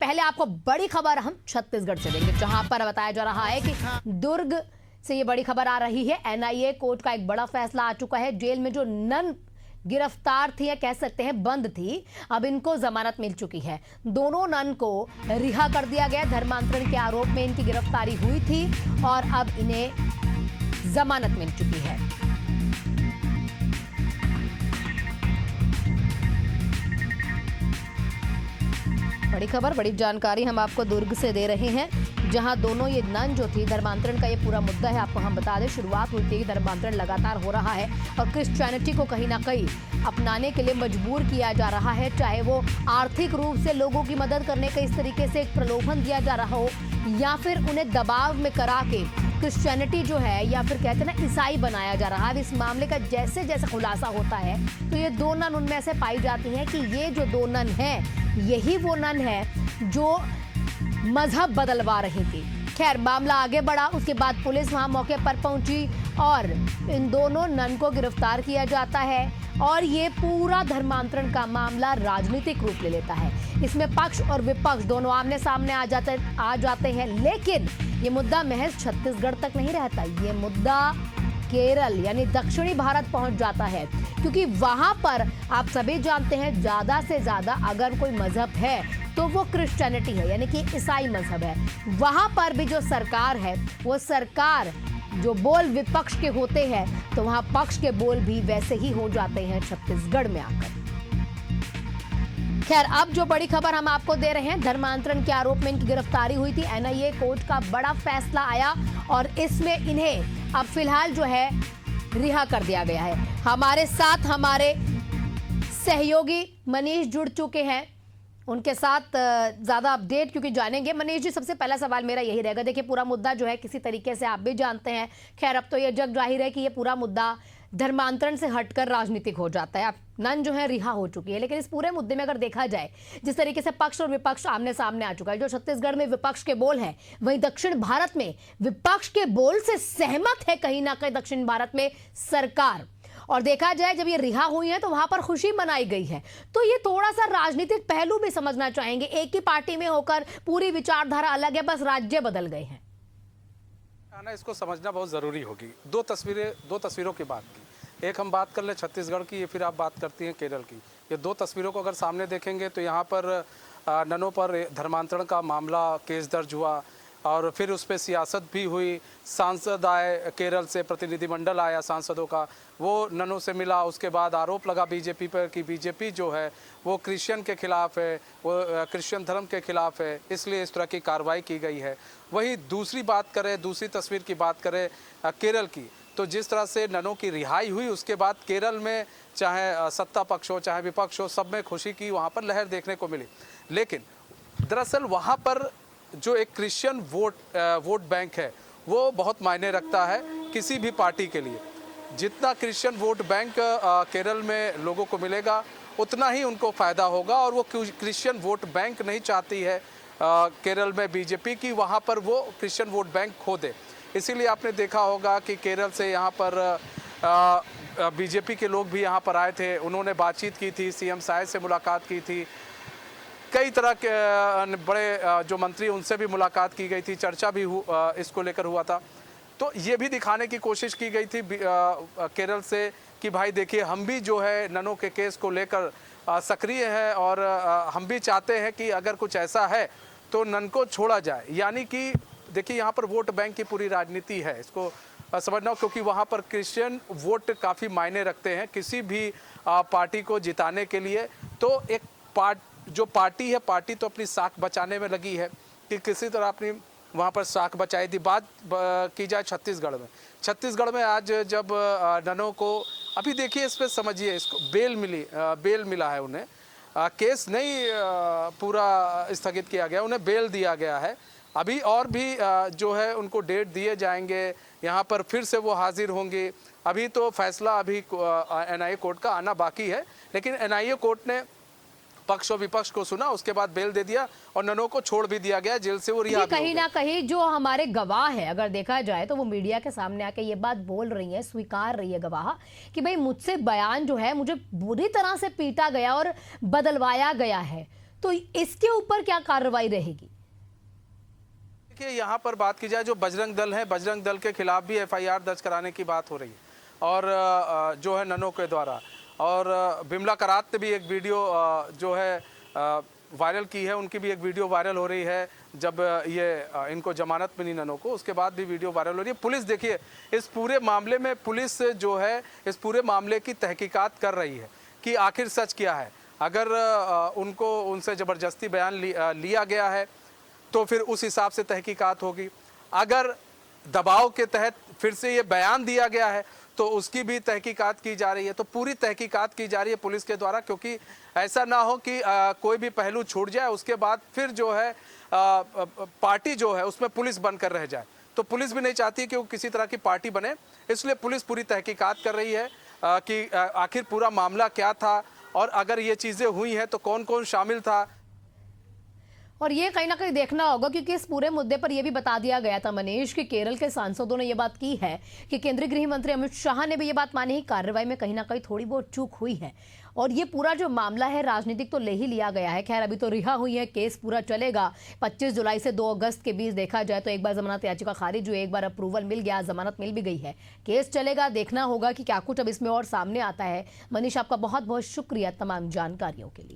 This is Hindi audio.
पहले आपको बड़ी खबर हम छत्तीसगढ़ से देंगे, जहां पर बताया जा रहा है कि दुर्ग से ये बड़ी खबर आ रही है। एनआईए कोर्ट का एक बड़ा फैसला आ चुका है। जेल में जो नन गिरफ्तार थी या कह सकते हैं बंद थी, अब इनको जमानत मिल चुकी है। दोनों नन को रिहा कर दिया गया। धर्मांतरण के आरोप में इनकी गिरफ्तारी हुई थी और अब इन्हें जमानत मिल चुकी है। बड़ी खबर, बड़ी जानकारी हम आपको दुर्ग से दे रहे हैं, जहां दोनों ये नन जो थी, धर्मांतरण का ये पूरा मुद्दा है। आपको हम बता दें, शुरुआत हुई थी, धर्मांतरण लगातार हो रहा है और क्रिश्चियनिटी को कहीं ना कहीं अपनाने के लिए मजबूर किया जा रहा है, चाहे वो आर्थिक रूप से लोगों की मदद करने का इस तरीके से एक प्रलोभन दिया जा रहा हो, या फिर उन्हें दबाव में करा के क्रिश्चियनिटी जो है या फिर कहते हैं ना ईसाई बनाया जा रहा है। इस मामले का जैसे जैसे खुलासा होता है तो ये दो नन उनमें ऐसे पाई जाती हैं कि ये जो दो नन हैं यही वो नन है जो मजहब बदलवा रही थी। खैर, मामला आगे बढ़ा, उसके बाद पुलिस वहां मौके पर पहुंची और इन दोनों नन को गिरफ्तार किया जाता है और ये पूरा धर्मांतरण का मामला राजनीतिक रूप ले लेता है। इसमें पक्ष और विपक्ष दोनों आमने सामने आ जाते हैं, लेकिन ये मुद्दा महज छत्तीसगढ़ तक नहीं रहता। ये मुद्दा केरल यानी दक्षिणी भारत पहुंच जाता है, क्योंकि वहां पर आप सभी जानते हैं ज्यादा से ज्यादा अगर कोई मजहब है तो वो क्रिश्चियनिटी है, यानी कि ईसाई मजहब है। वहां पर भी जो सरकार है, वो सरकार जो बोल विपक्ष के होते हैं, तो वहां पक्ष के बोल भी वैसे ही हो जाते हैं छत्तीसगढ़ में आकर। खैर, अब जो बड़ी खबर हम आपको दे रहे हैं, धर्मांतरण के आरोप में इनकी गिरफ्तारी हुई थी। एनआईए कोर्ट का बड़ा फैसला आया और इसमें इन्हें अब फिलहाल जो है रिहा कर दिया गया है। हमारे साथ हमारे सहयोगी मनीष जुड़ चुके हैं, उनके साथ ज्यादा अपडेट क्योंकि जानेंगे। मनीष जी, सबसे पहला सवाल मेरा यही रहेगा, देखिए पूरा मुद्दा जो है किसी तरीके से आप भी जानते हैं, खैर अब तो ये जग जाहिर है कि ये पूरा मुद्दा धर्मांतरण से हटकर राजनीतिक हो जाता है। अब नन जो है रिहा हो चुकी है, लेकिन इस पूरे मुद्दे में अगर देखा जाए, जिस तरीके से पक्ष और विपक्ष आमने सामने आ चुका है, जो छत्तीसगढ़ में विपक्ष के बोल है, वहीं दक्षिण भारत में विपक्ष के बोल से सहमत है कहीं ना कहीं दक्षिण भारत में सरकार। और देखा जाए जब ये रिहा हुई है तो वहां पर खुशी मनाई गई है, तो ये थोड़ा सा राजनीतिक पहलू भी समझना चाहेंगे। एक ही पार्टी में होकर पूरी विचारधारा अलग है, बस राज्य बदल गए हैं। इसको समझना बहुत ज़रूरी होगी। दो तस्वीरों की बात की, एक हम बात कर ले छत्तीसगढ़ की, फिर आप बात करती हैं केरल की। ये दो तस्वीरों को अगर सामने देखेंगे तो यहाँ पर ननों पर धर्मांतरण का मामला केस दर्ज हुआ और फिर उस पर सियासत भी हुई। सांसद आए केरल से, प्रतिनिधिमंडल आया सांसदों का, वो ननों से मिला। उसके बाद आरोप लगा बीजेपी पर कि बीजेपी जो है वो क्रिश्चियन के खिलाफ है, वो क्रिश्चियन धर्म के खिलाफ है, इसलिए इस तरह की कार्रवाई की गई है। वही दूसरी बात करें, दूसरी तस्वीर की बात करें केरल की, तो जिस तरह से ननों की रिहाई हुई उसके बाद केरल में चाहे सत्ता पक्ष हो चाहे विपक्ष हो, सब में खुशी की वहाँ पर लहर देखने को मिली। लेकिन दरअसल वहाँ पर जो एक क्रिश्चियन वोट बैंक है वो बहुत मायने रखता है किसी भी पार्टी के लिए। जितना क्रिश्चियन वोट बैंक केरल में लोगों को मिलेगा उतना ही उनको फ़ायदा होगा, और वो क्रिश्चियन वोट बैंक नहीं चाहती है केरल में बीजेपी की वहाँ पर वो क्रिश्चियन वोट बैंक खो दे। इसीलिए आपने देखा होगा कि केरल से यहाँ पर बीजेपी के लोग भी यहाँ पर आए थे, उन्होंने बातचीत की थी, सीएम साय से मुलाकात की थी, कई तरह के बड़े जो मंत्री उनसे भी मुलाकात की गई थी, चर्चा भी इसको लेकर हुआ था। तो ये भी दिखाने की कोशिश की गई थी केरल से कि भाई देखिए, हम भी जो है ननों के केस को लेकर सक्रिय है और हम भी चाहते हैं कि अगर कुछ ऐसा है तो नन को छोड़ा जाए। यानी कि देखिए, यहाँ पर वोट बैंक की पूरी राजनीति है, इसको समझना, क्योंकि वहाँ पर क्रिश्चियन वोट काफ़ी मायने रखते हैं किसी भी पार्टी को जिताने के लिए। तो एक जो पार्टी है, पार्टी तो अपनी साख बचाने में लगी है कि किसी तरह अपनी वहाँ पर साख बचाई थी। बात की जाए छत्तीसगढ़ में आज जब ननों को, अभी देखिए इस पर समझिए, इसको बेल मिला है उन्हें, केस नहीं पूरा स्थगित किया गया, उन्हें बेल दिया गया है। अभी और भी जो है उनको डेट दिए जाएंगे, यहाँ पर फिर से वो हाजिर होंगे। अभी तो फैसला अभी एनआईए कोर्ट का आना बाकी है, लेकिन एनआईए कोर्ट ने पक्ष और विपक्ष को सुना, उसके बाद बेल दे दिया और ननों को छोड़ भी दिया गया, जेल से वो रिहा। कहीं ना कहीं जो हमारे गवाह है, अगर देखा जाए तो वो मीडिया के सामने आके ये बात बोल रही है, स्वीकार रही है गवाह कि भाई मुझसे बयान जो है, मुझे बुरी तरह से पीटा गया और बदलवाया गया है। तो इसके ऊपर क्या कार्रवाई रहेगी? देखिए, यहाँ पर बात की जाए, जो बजरंग दल है, बजरंग दल के खिलाफ भी एफआईआर दर्ज कराने की बात हो रही है, और जो है ननों के द्वारा, और बिमला करात ने भी एक वीडियो जो है वायरल की है, उनकी भी एक वीडियो वायरल हो रही है। जब ये इनको जमानत मिली ननों को, उसके बाद भी वीडियो वायरल हो रही है। पुलिस, देखिए, इस पूरे मामले में पुलिस जो है इस पूरे मामले की तहकीकात कर रही है कि आखिर सच क्या है। अगर उनसे ज़बरदस्ती बयान लिया गया है तो फिर उस हिसाब से तहकीकात होगी। अगर दबाव के तहत फिर से ये बयान दिया गया है तो उसकी भी तहकीकात की जा रही है। तो पूरी तहकीकात की जा रही है पुलिस के द्वारा, क्योंकि ऐसा ना हो कि कोई भी पहलू छूट जाए, उसके बाद फिर जो है पार्टी जो है उसमें पुलिस बनकर रह जाए। तो पुलिस भी नहीं चाहती कि वो किसी तरह की पार्टी बने, इसलिए पुलिस पूरी तहकीकात कर रही है कि आखिर पूरा मामला क्या था, और अगर ये चीज़ें हुई हैं तो कौन कौन शामिल था। और ये कहीं ना कहीं देखना होगा, क्योंकि इस पूरे मुद्दे पर यह भी बता दिया गया था मनीष कि केरल के सांसदों ने यह बात की है कि केंद्रीय गृह मंत्री अमित शाह ने भी ये बात मानी है, कार्रवाई में कहीं ना कहीं थोड़ी बहुत चूक हुई है, और ये पूरा जो मामला है राजनीतिक तो ले ही लिया गया है। खैर, अभी तो रिहा हुई है, केस पूरा चलेगा। 25 जुलाई से 2 अगस्त के बीच देखा जाए तो एक बार जमानत याचिका खारिज हुई, एक बार अप्रूवल मिल गया, जमानत मिल भी गई है। केस चलेगा, देखना होगा कि क्या कुछ अब इसमें और सामने आता है। मनीष, आपका बहुत बहुत शुक्रिया तमाम जानकारियों के लिए।